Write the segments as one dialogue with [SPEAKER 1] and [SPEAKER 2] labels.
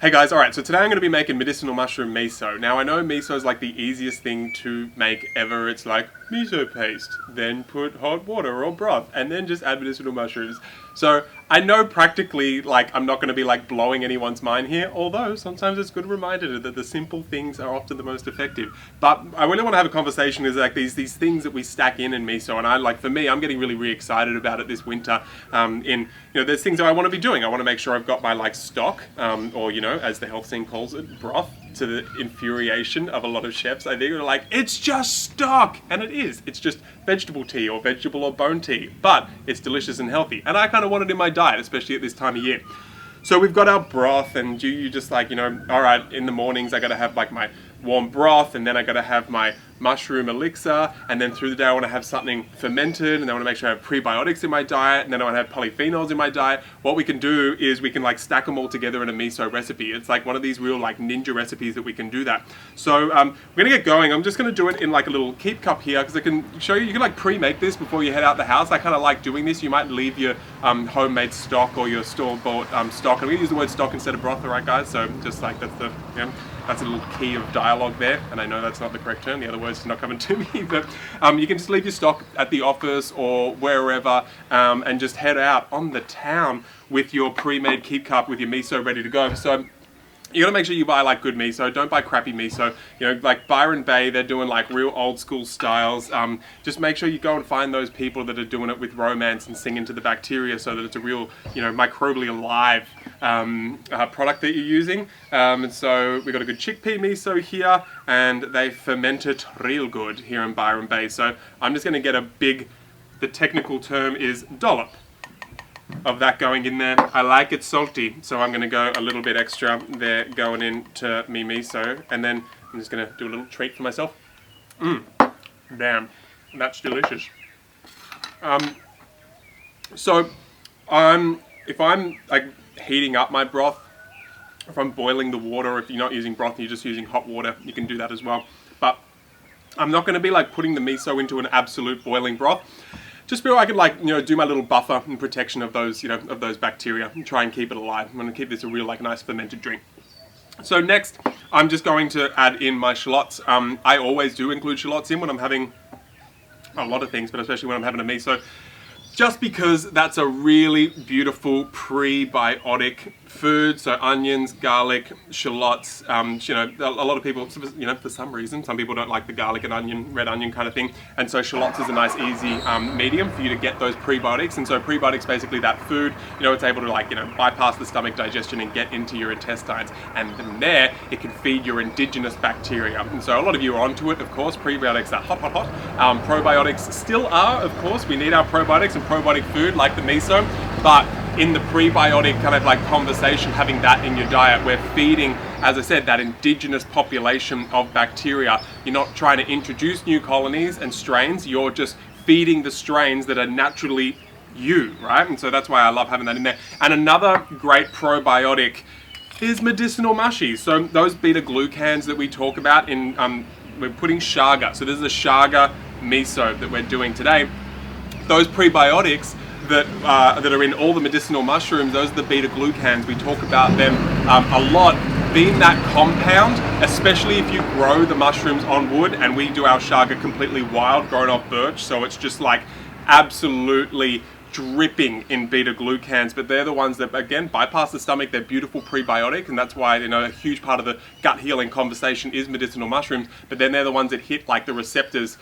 [SPEAKER 1] Hey guys, alright, so today I'm going to be making medicinal mushroom miso. Now I know miso is like the easiest thing to make ever. It's like miso paste, then put hot water or broth, and then just add medicinal mushrooms. So I know practically like I'm not going to be like blowing anyone's mind here, although sometimes it's a good reminder that the simple things are often the most effective. But I really want to have a conversation is like these things that we stack in miso, and I like, for me, I'm getting really excited about it this winter. There's things that I want to be doing. I want to make sure I've got my like stock, or as the health scene calls it, broth, to the infuriation of a lot of chefs. I think they're like, it's just stock, and it is. It's just vegetable tea or vegetable or bone tea, but it's delicious and healthy, and I kind of want it in my diet, especially at this time of year. So we've got our broth, and you just like, all right, in the mornings I gotta have like my warm broth, and then I gotta have my mushroom elixir, and then through the day I want to have something fermented, and I want to make sure I have prebiotics in my diet, and then I want to have polyphenols in my diet. What we can do is we can like stack them all together in a miso recipe. It's like one of these real like ninja recipes that we can do that. So we're gonna get going. I'm just gonna do it in like a little keep cup here, because I can show you, you can like pre-make this before you head out the house. I kind of like doing this. You might leave your homemade stock or your store-bought stock. I'm gonna use the word stock instead of broth, alright guys? So just like that's the, that's a little key of dialogue there, and I know that's not the correct term, the other words are not coming to me, but you can just leave your stock at the office or wherever, and just head out on the town with your pre-made keep cup with your miso ready to go. So you gotta make sure you buy like good miso. Don't buy crappy miso. Like Byron Bay, they're doing like real old school styles. Just make sure you go and find those people that are doing it with romance and singing to the bacteria, so that it's a real, microbially alive product that you're using. And so we've got a good chickpea miso here, and they ferment it real good here in Byron Bay. So I'm just gonna get a big, the technical term is dollop of that going in there. I like it salty, so I'm going to go a little bit extra there going into me miso, and then I'm just going to do a little treat for myself. Damn, that's delicious. So if I'm like heating up my broth, if I'm boiling the water, if you're not using broth and you're just using hot water, you can do that as well. But I'm not going to be like putting the miso into an absolute boiling broth. Just so I can like, do my little buffer and protection of those, of those bacteria, and try and keep it alive. I'm going to keep this a real like nice fermented drink. So next, I'm just going to add in my shallots. I always do include shallots in when I'm having a lot of things, but especially when I'm having a miso, just because that's a really beautiful prebiotic food. So onions, garlic, shallots, a lot of people, for some reason, some people don't like the garlic and onion, red onion kind of thing. And so shallots is a nice, easy medium for you to get those prebiotics. And so prebiotics, basically that food, it's able to like, bypass the stomach digestion and get into your intestines. And from there, it can feed your indigenous bacteria. And so a lot of you are onto it, of course. Prebiotics are hot. Probiotics still are, of course. We need our probiotics and probiotic food like the miso, but in the prebiotic kind of like conversation, having that in your diet, we're feeding, as I said, that indigenous population of bacteria. You're not trying to introduce new colonies and strains, you're just feeding the strains that are naturally you, right? And so that's why I love having that in there. And another great probiotic is medicinal mushies. So those beta glucans that we talk about in, we're putting chaga. So this is a chaga miso that we're doing today. Those prebiotics that are in all the medicinal mushrooms, those are the beta glucans. We talk about them a lot, being that compound, especially if you grow the mushrooms on wood, and we do our chaga completely wild, grown off birch, so it's just like absolutely dripping in beta glucans, but they're the ones that, again, bypass the stomach. They're beautiful prebiotic, and that's why, a huge part of the gut healing conversation is medicinal mushrooms, but then they're the ones that hit like the receptors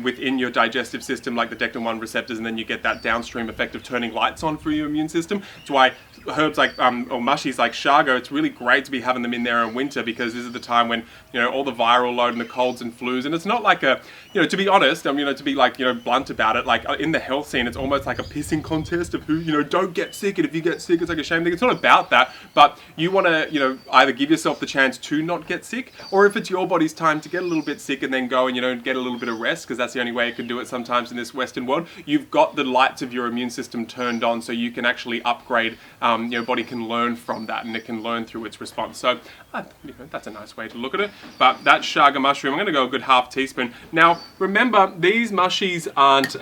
[SPEAKER 1] within your digestive system, like the dectin-1 receptors, and then you get that downstream effect of turning lights on for your immune system. That's why herbs like, or mushies like chaga, it's really great to be having them in there in winter, because this is the time when, all the viral load and the colds and flus, and it's not like a, to be honest, to be like, blunt about it, like in the health scene, it's almost like a pissing contest of who, don't get sick, and if you get sick, it's like a shame thing. It's not about that, but you want to, either give yourself the chance to not get sick, or if it's your body's time to get a little bit sick and then go and, get a little bit of rest, because that's the only way you can do it sometimes in this Western world, you've got the lights of your immune system turned on, so you can actually upgrade. Your body can learn from that, and it can learn through its response. So that's a nice way to look at it. But that chaga mushroom, I'm going to go a good half teaspoon. Now remember, these mushies aren't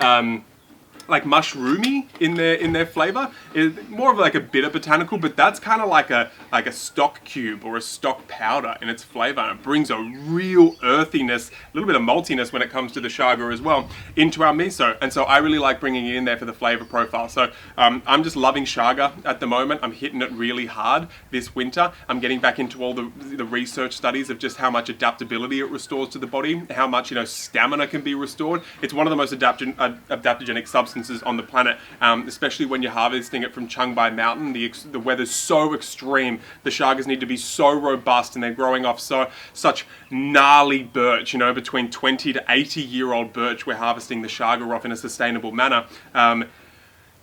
[SPEAKER 1] like mushroomy in their flavor. It's more of like a bitter botanical, but that's kind of like a stock cube or a stock powder in its flavor. And it brings a real earthiness, a little bit of maltiness when it comes to the chaga as well into our miso. And so I really like bringing it in there for the flavor profile. So I'm just loving chaga at the moment. I'm hitting it really hard this winter. I'm getting back into all the research studies of just how much adaptability it restores to the body, how much stamina can be restored. It's one of the most adaptogenic substances on the planet, especially when you're harvesting it from Changbai Mountain. The weather's so extreme. The chagas need to be so robust, and they're growing off such gnarly birch. Between 20 to 80-year-old birch, we're harvesting the chaga off in a sustainable manner.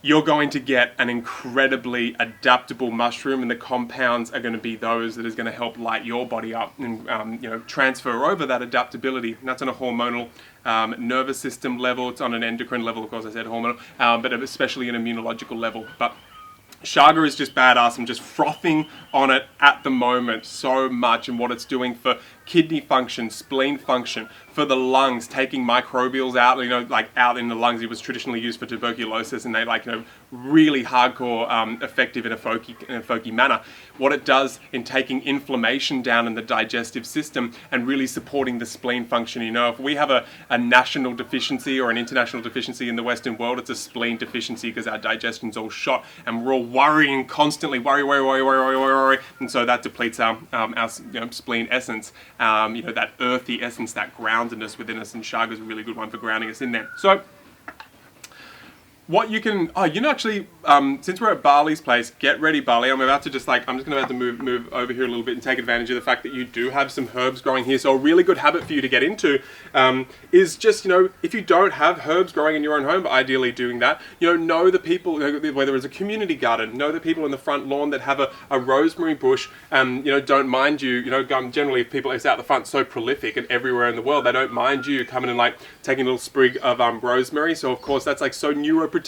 [SPEAKER 1] You're going to get an incredibly adaptable mushroom, and the compounds are going to be those that is going to help light your body up and transfer over that adaptability. And that's on a hormonal nervous system level. It's on an endocrine level, of course I said hormonal, but especially an immunological level. But chaga is just badass. I'm just frothing on it at the moment so much, and what it's doing for kidney function, spleen function, for the lungs, taking microbials out, like out in the lungs. It was traditionally used for tuberculosis, and they really hardcore effective in a folky manner. What it does in taking inflammation down in the digestive system and really supporting the spleen function. If we have a national deficiency or an international deficiency in the Western world, it's a spleen deficiency because our digestion's all shot and we're all worrying constantly, worry, and so that depletes our spleen essence. That earthy essence, that groundedness within us, and chaga is a really good one for grounding us in there. So what you can, actually, since we're at Barley's place, get ready, Barley. I'm about to I'm just going to move over here a little bit and take advantage of the fact that you do have some herbs growing here. So a really good habit for you to get into is just, if you don't have herbs growing in your own home, but ideally doing that, know the people, whether it's a community garden, know the people in the front lawn that have a rosemary bush, don't mind you, generally if people, it's out the front so prolific and everywhere in the world, they don't mind you coming and taking a little sprig of rosemary. So of course that's so neuroprotective.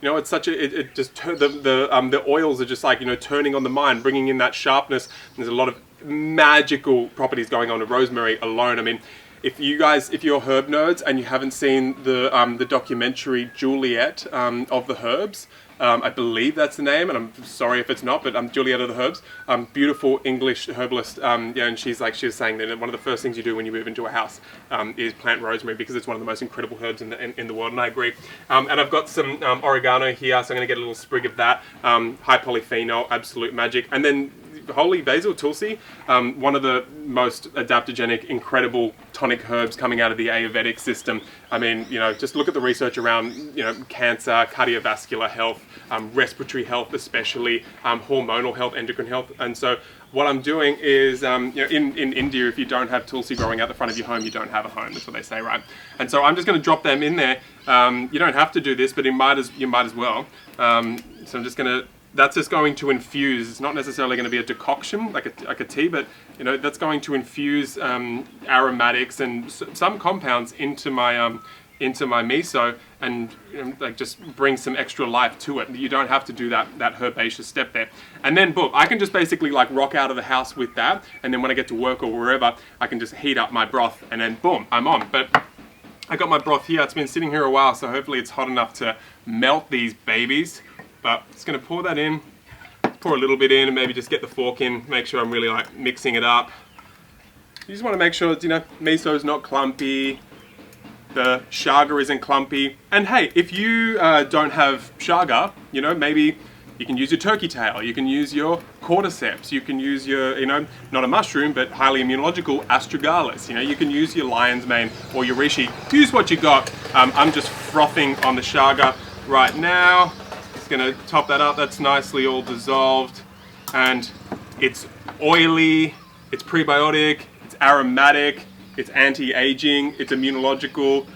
[SPEAKER 1] It's such the oils are just turning on the mind, bringing in that sharpness. There's a lot of magical properties going on to rosemary alone. I mean, if you're herb nerds and you haven't seen the documentary Juliet of the Herbs, I believe that's the name, and I'm sorry if it's not, but Juliet of the Herbs, beautiful English herbalist, and she was saying that one of the first things you do when you move into a house is plant rosemary, because it's one of the most incredible herbs in the world, and I agree. And I've got some oregano here, so I'm going to get a little sprig of that, high polyphenol, absolute magic, and then holy basil, tulsi, one of the most adaptogenic, incredible tonic herbs coming out of the Ayurvedic system. I mean, just look at the research around, cancer, cardiovascular health, respiratory health especially, hormonal health, endocrine health. And so what I'm doing is, in India, if you don't have tulsi growing out the front of your home, you don't have a home. That's what they say, right? And so I'm just going to drop them in there. You don't have to do this, but you might as well. So I'm just going to, that's just going to infuse. It's not necessarily going to be a decoction like a tea, but that's going to infuse aromatics and some compounds into my miso, and just bring some extra life to it. You don't have to do that herbaceous step there. And then boom, I can just basically rock out of the house with that, and then when I get to work or wherever, I can just heat up my broth, and then boom, I'm on. But I got my broth here. It's been sitting here a while, so hopefully it's hot enough to melt these babies. But just going to pour that in, pour a little bit in, and maybe just get the fork in, make sure I'm really mixing it up. You just want to make sure miso's not clumpy, the chaga isn't clumpy. And hey, if you don't have chaga, maybe you can use your turkey tail, you can use your cordyceps, you can use your, not a mushroom, but highly immunological astragalus, you can use your lion's mane or your reishi. Use what you got. I'm just frothing on the chaga right now. Going to top that up. That's nicely all dissolved, and it's oily, it's prebiotic, it's aromatic, it's anti-aging, it's immunological,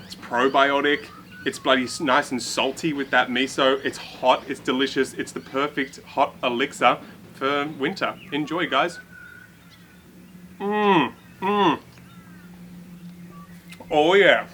[SPEAKER 1] it's probiotic, it's bloody nice and salty with that miso. It's hot, it's delicious, it's the perfect hot elixir for winter. Enjoy, guys. Oh yeah.